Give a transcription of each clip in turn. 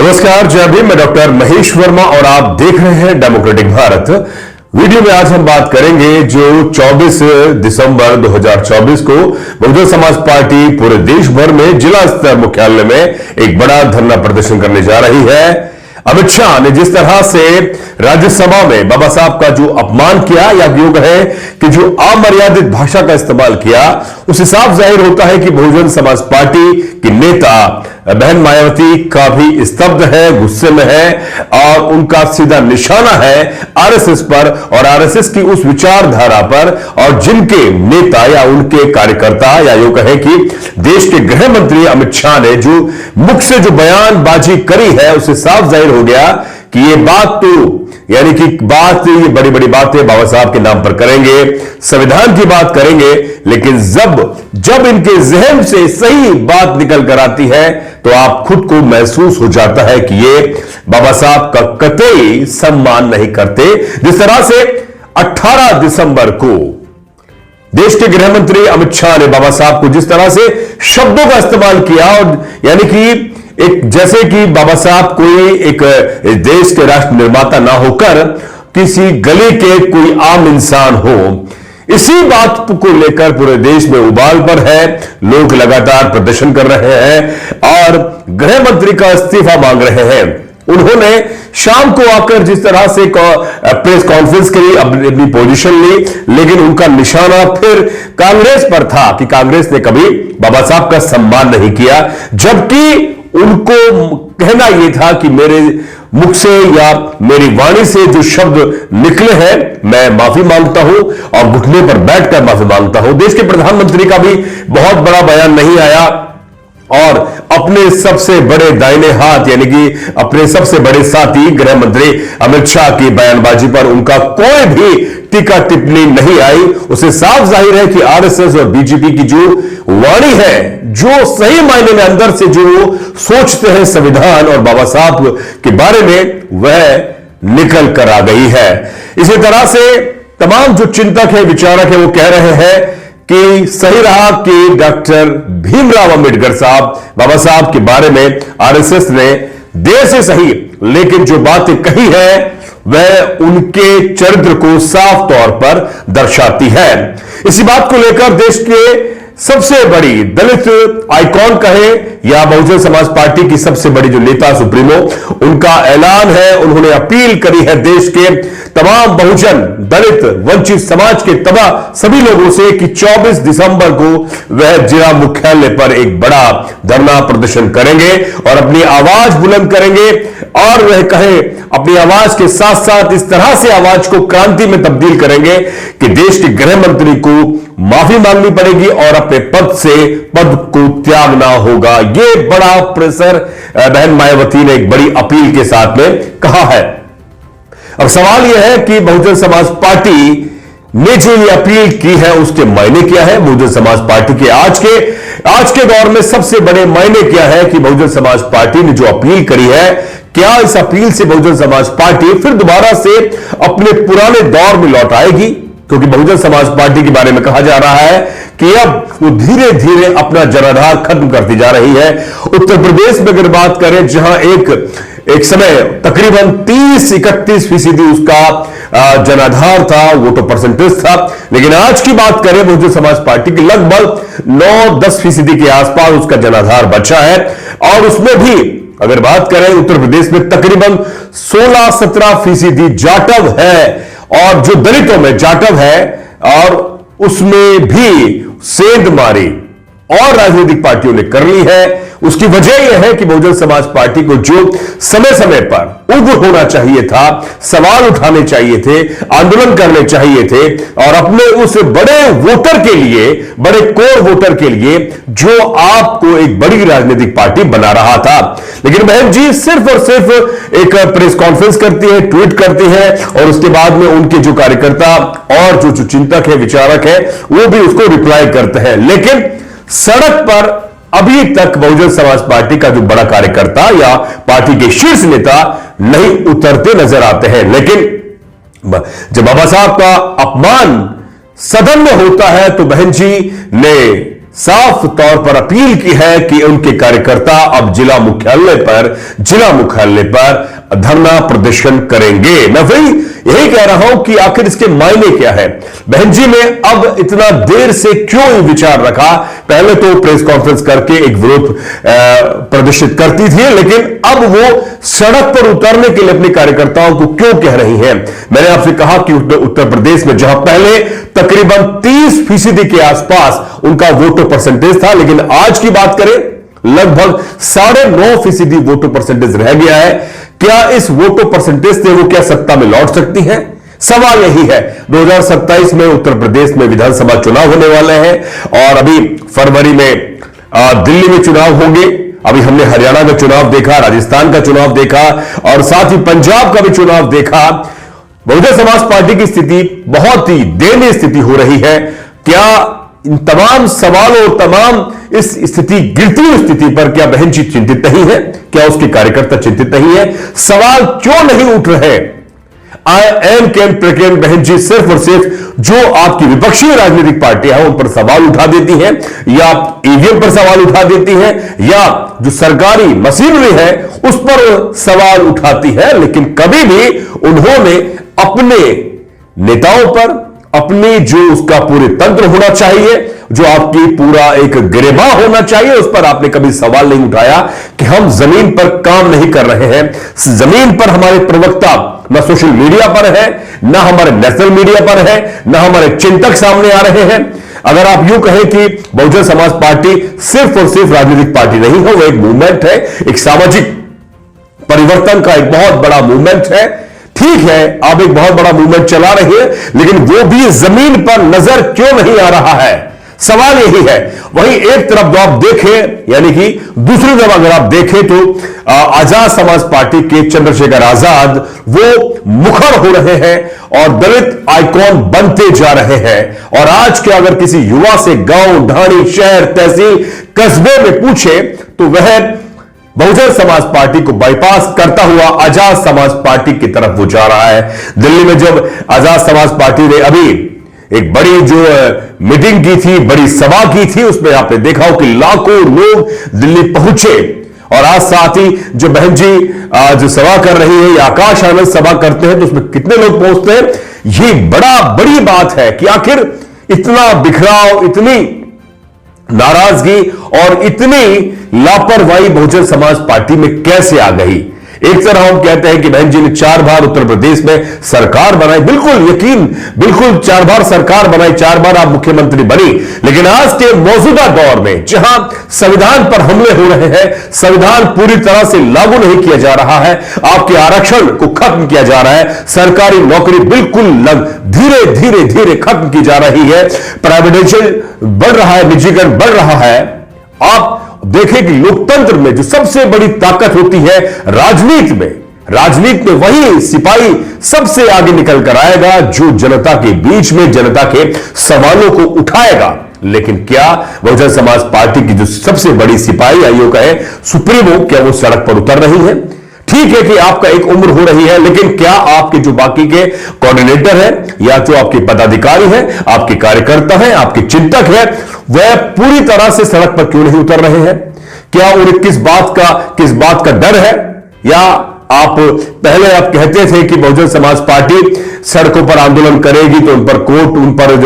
नमस्कार, जय भीम। मैं डॉक्टर महेश वर्मा और आप देख रहे हैं डेमोक्रेटिक भारत। वीडियो में आज हम बात करेंगे जो 24 दिसंबर 2024 को बहुजन समाज पार्टी पूरे देश भर में जिला स्तर मुख्यालय में एक बड़ा धरना प्रदर्शन करने जा रही है। अमित शाह ने जिस तरह से राज्यसभा में बाबा साहब का जो अपमान किया या योग है कि जो अमर्यादित भाषा का इस्तेमाल किया, उससे साफ जाहिर होता है कि बहुजन समाज पार्टी की नेता बहन मायावती का भी स्तब्ध है, गुस्से में है और उनका सीधा निशाना है आरएसएस पर और आरएसएस की उस विचारधारा पर और जिनके नेता या उनके कार्यकर्ता या यूं कहें कि देश के गृह मंत्री अमित शाह ने जो मुख से जो बयानबाजी करी है, उससे साफ जाहिर हो गया कि ये बात तो यानी कि ये बड़ी बड़ी बातें बाबा साहब के नाम पर करेंगे, संविधान की बात करेंगे, लेकिन जब इनके जहन से सही बात निकल कर आती है तो आप खुद को महसूस हो जाता है कि ये बाबा साहब का कतई सम्मान नहीं करते। जिस तरह से 18 दिसंबर को देश के गृह मंत्री अमित शाह ने बाबा साहब को जिस तरह से शब्दों का इस्तेमाल किया और यानी कि एक जैसे कि बाबा साहब कोई एक देश के राष्ट्र निर्माता ना होकर किसी गली के कोई आम इंसान हो, इसी बात को लेकर पूरे देश में उबाल पर है। लोग लगातार प्रदर्शन कर रहे हैं और गृह मंत्री का इस्तीफा मांग रहे हैं। उन्होंने शाम को आकर जिस तरह से प्रेस कॉन्फ्रेंस करी, अपनी पोजीशन ली, लेकिन उनका निशाना फिर कांग्रेस पर था कि कांग्रेस ने कभी बाबा साहब का सम्मान नहीं किया, जबकि उनको कहना यह था कि मेरे मुख से या मेरी वाणी से जो शब्द निकले हैं, मैं माफी मांगता हूं और घुटने पर बैठकर माफी मांगता हूं। देश के प्रधानमंत्री का भी बहुत बड़ा बयान नहीं आया और अपने सबसे बड़े दाहिने हाथ यानी कि अपने सबसे बड़े साथी गृह मंत्री अमित शाह की बयानबाजी पर उनका कोई भी टीका टिप्पणी नहीं आई। उसे साफ जाहिर है कि आरएसएस और बीजेपी की जो वाणी है, जो सही मायने में अंदर से जो सोचते हैं संविधान और बाबा साहब के बारे में, वह निकल कर आ गई है। इसी तरह से तमाम जो चिंतक है, विचारक है, वो कह रहे हैं कि सही रहा कि डॉक्टर भीमराव अंबेडकर साहब बाबा साहब के बारे में आरएसएस ने देर से सही लेकिन जो बातें कही है वह उनके चरित्र को साफ तौर पर दर्शाती है। इसी बात को लेकर देश के सबसे बड़ी दलित आइकॉन कहे या बहुजन समाज पार्टी की सबसे बड़ी जो नेता सुप्रीमो, उनका ऐलान है, उन्होंने अपील करी है देश के तमाम बहुजन दलित वंचित समाज के सभी लोगों से कि 24 दिसंबर को वह जिला मुख्यालय पर एक बड़ा धरना प्रदर्शन करेंगे और अपनी आवाज बुलंद करेंगे और वह कहे अपनी आवाज के साथ साथ इस तरह से आवाज को क्रांति में तब्दील करेंगे कि देश के गृह मंत्री को माफी मांगनी पड़ेगी और अपने पद को त्यागना होगा। यह बड़ा प्रेशर बहन मायावती ने एक बड़ी अपील के साथ में कहा है। अब सवाल यह है कि बहुजन समाज पार्टी ने जो ये अपील की है उसके मायने क्या है। बहुजन समाज पार्टी के आज के दौर में सबसे बड़े मायने क्या है कि बहुजन समाज पार्टी ने जो अपील करी है, क्या इस अपील से बहुजन समाज पार्टी फिर दोबारा से अपने पुराने दौर में लौट आएगी? क्योंकि बहुजन समाज पार्टी के बारे में कहा जा रहा है कि अब वो धीरे धीरे अपना जनाधार खत्म करती जा रही है। उत्तर प्रदेश में अगर बात करें, जहां एक समय तकरीबन 30-31% उसका जनाधार था, वोटर परसेंटेज था, लेकिन आज की बात करें बहुजन समाज पार्टी की लगभग 9-10% के आसपास उसका जनाधार बचा है। और उसमें भी अगर बात करें उत्तर प्रदेश में तकरीबन 16-17% जाटव है और जो दलितों में जाटव है और उसमें भी सेंध मारी और राजनीतिक पार्टियों ने कर ली है। उसकी वजह यह है कि बहुजन समाज पार्टी को जो समय समय पर उग्र होना चाहिए था, सवाल उठाने चाहिए थे, आंदोलन करने चाहिए थे और अपने उस बड़े वोटर के लिए, बड़े कोर वोटर के लिए जो आपको एक बड़ी राजनीतिक पार्टी बना रहा था। लेकिन बहन जी सिर्फ और सिर्फ एक प्रेस कॉन्फ्रेंस करती है, ट्वीट करती है और उसके बाद में उनके जो कार्यकर्ता और जो चिंतक है, विचारक है, वो भी उसको रिप्लाई करते हैं। लेकिन सड़क पर अभी तक बहुजन समाज पार्टी का जो बड़ा कार्यकर्ता या पार्टी के शीर्ष नेता नहीं उतरते नजर आते हैं। लेकिन जब बाबा साहब का अपमान सदन में होता है तो बहन जी ने साफ तौर पर अपील की है कि उनके कार्यकर्ता अब जिला मुख्यालय पर धरना प्रदर्शन करेंगे। मैं वही यही कह रहा हूं कि आखिर इसके मायने क्या है। बहन जी ने अब इतना देर से क्यों विचार रखा? पहले तो प्रेस कॉन्फ्रेंस करके एक विरोध प्रदर्शित करती थी, लेकिन अब वो सड़क पर उतरने के लिए अपने कार्यकर्ताओं को क्यों कह रही हैं? मैंने आपसे कहा कि उत्तर प्रदेश में जहां पहले तकरीबन 30% के आसपास उनका वोटर परसेंटेज था, लेकिन आज की बात करें लगभग 9.5% वोटर परसेंटेज रह गया है। क्या इस वोटर परसेंटेज से वो क्या सत्ता में लौट सकती है? सवाल यही है। 2027 में उत्तर प्रदेश में विधानसभा चुनाव होने वाले हैं और अभी फरवरी में दिल्ली में चुनाव होंगे। अभी हमने हरियाणा का चुनाव देखा, राजस्थान का चुनाव देखा और साथ ही पंजाब का भी चुनाव देखा। बहुजन समाज पार्टी की स्थिति बहुत ही दयनीय स्थिति हो रही है। क्या इन तमाम सवालों, तमाम इस स्थिति, गिरती हुई स्थिति पर क्या बहन जी चिंतित नहीं है? क्या उसके कार्यकर्ता चिंतित नहीं है? सवाल क्यों नहीं उठ रहे? बहन जी सिर्फ और सिर्फ जो आपकी विपक्षी राजनीतिक पार्टियां हैं उन पर सवाल उठा देती हैं, या ईवीएम पर सवाल उठा देती हैं, या जो सरकारी मशीनरी है उस पर सवाल उठाती है, लेकिन कभी भी उन्होंने अपने नेताओं पर, अपनी जो उसका पूरे तंत्र होना चाहिए, जो आपकी पूरा एक गिरेबान होना चाहिए, उस पर आपने कभी सवाल नहीं उठाया कि हम जमीन पर काम नहीं कर रहे हैं। जमीन पर हमारे प्रवक्ता न सोशल मीडिया पर है, न हमारे नेशनल मीडिया पर है, न हमारे चिंतक सामने आ रहे हैं। अगर आप यूं कहें कि बहुजन समाज पार्टी सिर्फ और सिर्फ राजनीतिक पार्टी नहीं है, वो एक मूवमेंट है, एक सामाजिक परिवर्तन का एक बहुत बड़ा मूवमेंट है। ठीक है, आप एक बहुत बड़ा मूवमेंट चला रहे हैं, लेकिन वो भी जमीन पर नजर क्यों नहीं आ रहा है? सवाल यही है। वहीं एक तरफ जो आप देखें, यानी कि दूसरी तरफ अगर आप देखें तो आजाद समाज पार्टी के चंद्रशेखर आजाद वो मुखर हो रहे हैं और दलित आइकॉन बनते जा रहे हैं। और आज के अगर किसी युवा से गांव, ढाणी, शहर, तहसील, कस्बे में पूछे तो वह बहुजन समाज पार्टी को बाईपास करता हुआ आजाद समाज पार्टी की तरफ वो जा रहा है। दिल्ली में जब आजाद समाज पार्टी ने अभी एक बड़ी जो मीटिंग की थी, बड़ी सभा की थी, उसमें आपने देखा हो कि लाखों लोग दिल्ली पहुंचे। और आज साथ ही जो बहन जी जो सभा कर रही है या आकाश आनंद सभा करते हैं तो उसमें कितने लोग पहुंचते हैं? ये बड़ी बात है कि आखिर इतना बिखराव, इतनी नाराजगी और इतनी लापरवाही बहुजन समाज पार्टी में कैसे आ गई? एक तरह हम कहते हैं कि बहन जी ने 4 बार उत्तर प्रदेश में सरकार बनाई, बिल्कुल यकीन, बिल्कुल 4 बार सरकार बनाई, 4 बार आप मुख्यमंत्री बनी। लेकिन आज के मौजूदा दौर में जहां संविधान पर हमले हो रहे हैं, संविधान पूरी तरह से लागू नहीं किया जा रहा है, आपके आरक्षण को खत्म किया जा रहा है, सरकारी नौकरी बिल्कुल धीरे धीरे धीरे खत्म की जा रही है, प्राइवेटाइजेशन बढ़ रहा है, निजीकरण बढ़ रहा है। आप देखें कि लोकतंत्र में जो सबसे बड़ी ताकत होती है राजनीति में वही सिपाही सबसे आगे निकल कर आएगा जो जनता के बीच में जनता के सवालों को उठाएगा। लेकिन क्या बहुजन समाज पार्टी की जो सबसे बड़ी सिपाही आयोग है, सुप्रीमो, क्या वो सड़क पर उतर रही है? ठीक है कि आपका एक उम्र हो रही है, लेकिन क्या आपके जो बाकी के कोऑर्डिनेटर हैं या जो आपके पदाधिकारी हैं, आपके कार्यकर्ता हैं, आपके चिंतक हैं, वह पूरी तरह से सड़क पर क्यों नहीं उतर रहे हैं? क्या उन्हें किस बात का डर है? या आप पहले आप कहते थे कि बहुजन समाज पार्टी सड़कों पर आंदोलन करेगी तो उन पर कोर्ट, उन पर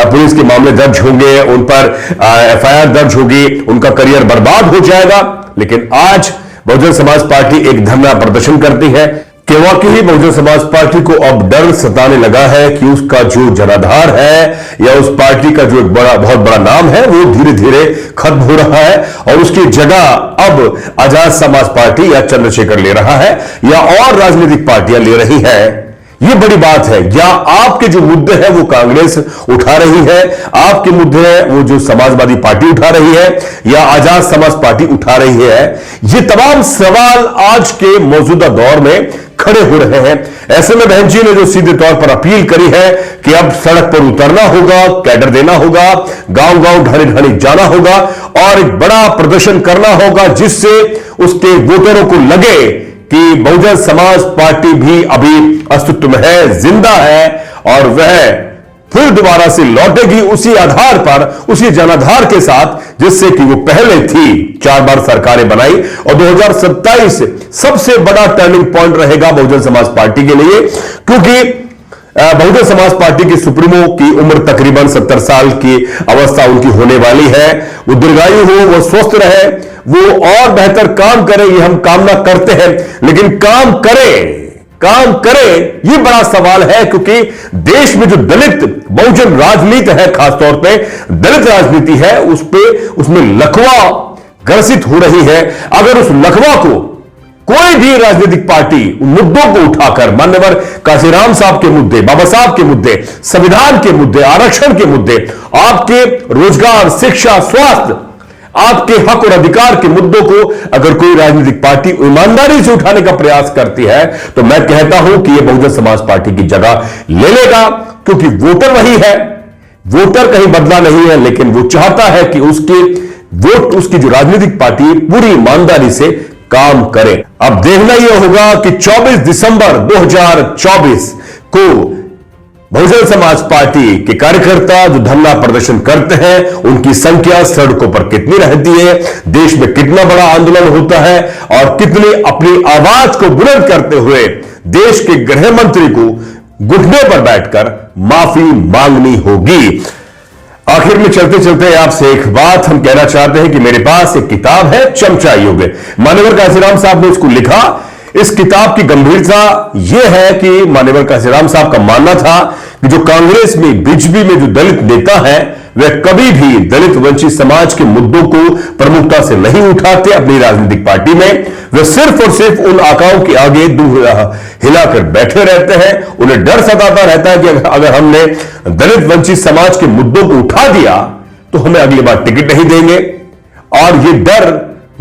पुलिस के मामले दर्ज होंगे, उन पर एफआईआर दर्ज होगी, उनका करियर बर्बाद हो जाएगा। लेकिन आज बहुजन समाज पार्टी एक धरना प्रदर्शन करती है कि वाकई बहुजन समाज पार्टी को अब डर सताने लगा है कि उसका जो जनाधार है या उस पार्टी का जो एक बहुत बड़ा नाम है वो धीरे धीरे खत्म हो रहा है और उसकी जगह अब आजाद समाज पार्टी या चंद्रशेखर ले रहा है या और राजनीतिक पार्टियां ले रही है। ये बड़ी बात है। या आपके जो मुद्दे हैं वो कांग्रेस उठा रही है, आपके मुद्दे हैं वो जो समाजवादी पार्टी उठा रही है या आजाद समाज पार्टी उठा रही है। ये तमाम सवाल आज के मौजूदा दौर में खड़े हो रहे हैं। ऐसे में बहन जी ने जो सीधे तौर पर अपील करी है कि अब सड़क पर उतरना होगा, कैडर देना होगा, गांव गांव ढाणी ढाणी जाना होगा और एक बड़ा प्रदर्शन करना होगा जिससे उसके वोटरों को लगे कि बहुजन समाज पार्टी भी अभी अस्तित्व में है, जिंदा है और वह फिर दोबारा से लौटेगी उसी आधार पर, उसी जनाधार के साथ जिससे कि वो पहले थी। 4 बार सरकारें बनाई और 2027 सबसे बड़ा टर्निंग पॉइंट रहेगा बहुजन समाज पार्टी के लिए, क्योंकि बहुजन समाज पार्टी की सुप्रीमो की उम्र तकरीबन 70 साल की अवस्था उनकी होने वाली है। वो दीर्घायु हो, वो स्वस्थ रहे, वो और बेहतर काम करे, ये हम कामना करते हैं। लेकिन काम करे ये बड़ा सवाल है, क्योंकि देश में जो दलित बहुजन राजनीति है, खासतौर पे दलित राजनीति है, उसमें लकवा ग्रसित हो रही है। अगर उस लकवा को कोई भी राजनीतिक पार्टी उन मुद्दों को उठाकर, मान्यवर काशीराम साहब के मुद्दे, बाबा साहब के मुद्दे, संविधान के मुद्दे, आरक्षण के मुद्दे, आपके रोजगार, शिक्षा, स्वास्थ्य, आपके हक और अधिकार के मुद्दों को अगर कोई राजनीतिक पार्टी ईमानदारी से उठाने का प्रयास करती है, तो मैं कहता हूं कि यह बहुजन समाज पार्टी की जगह ले लेगा, क्योंकि वोटर वही है। वोटर कहीं बदला नहीं है, लेकिन वो चाहता है कि उसकी जो राजनीतिक पार्टी पूरी ईमानदारी से काम करे। अब देखना यह होगा कि 24 दिसंबर 2024 को बहुजन समाज पार्टी के कार्यकर्ता जो धरना प्रदर्शन करते हैं, उनकी संख्या सड़कों पर कितनी रहती है, देश में कितना बड़ा आंदोलन होता है और कितनी अपनी आवाज को बुलंद करते हुए देश के गृह मंत्री को घुटने पर बैठकर माफी मांगनी होगी। आखिर में चलते चलते आपसे एक बात हम कहना चाहते हैं कि मेरे पास एक किताब है, चमचा युग। मान्यवर काशीराम साहब ने इसको लिखा। इस किताब की गंभीरता यह है कि मान्यवर काशीराम साहब का मानना था कि जो कांग्रेस में, बीजेपी में जो दलित नेता है, वे कभी भी दलित वंचित समाज के मुद्दों को प्रमुखता से नहीं उठाते अपनी राजनीतिक पार्टी में। वे सिर्फ और सिर्फ उन आकाओं के आगे दुह हिलाकर बैठे रहते हैं। उन्हें डर सताता रहता है कि अगर हमने दलित वंचित समाज के मुद्दों को उठा दिया तो हमें अगली बार टिकट नहीं देंगे। और ये डर,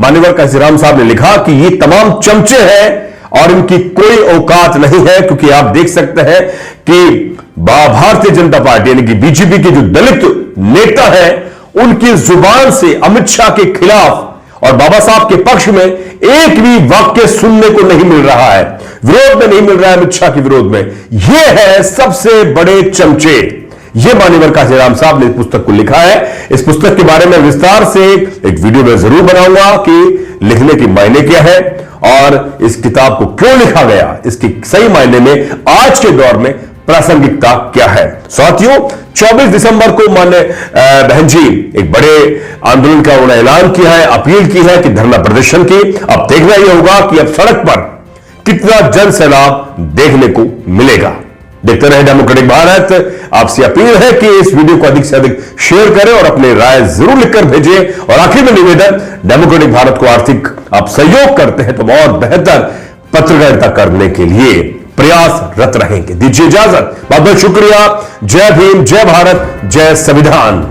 मान्यवर काशीराम साहब ने लिखा कि ये तमाम चमचे हैं और इनकी कोई औकात नहीं है, क्योंकि आप देख सकते हैं कि भारतीय जनता पार्टी यानी कि बीजेपी के जो दलित नेता है, उनकी जुबान से अमित शाह के खिलाफ और बाबा साहब के पक्ष में एक भी वाक्य सुनने को नहीं मिल रहा है, विरोध में नहीं मिल रहा है, अमित शाह के विरोध में। यह है सबसे बड़े चमचे। यह मान्यवर काशीराम साहब ने इस पुस्तक को लिखा है। इस पुस्तक के बारे में विस्तार से एक वीडियो में जरूर बनाऊंगा कि लिखने के मायने क्या है और इस किताब को क्यों लिखा गया, इसकी सही मायने में आज के दौर में प्रासंगिकता क्या है। साथियों, 24 दिसंबर को मान्य बहन जी एक बड़े आंदोलन का उन्होंने ऐलान किया है, अपील की है कि धरना प्रदर्शन की। अब देखना यह होगा कि अब सड़क पर कितना जन सैलाब देखने को मिलेगा। देखते रहे डेमोक्रेटिक भारत। आपसे अपील है कि इस वीडियो को अधिक से अधिक शेयर करें और अपने राय जरूर लिखकर भेजें। और आखिर में निवेदन, डेमोक्रेटिक भारत को आर्थिक आप सहयोग करते हैं तो और बेहतर पत्रकारिता करने के लिए प्रयासरत रहेंगे। दीजिए इजाजत, बहुत बहुत शुक्रिया। जय भीम, जय भारत, जय संविधान।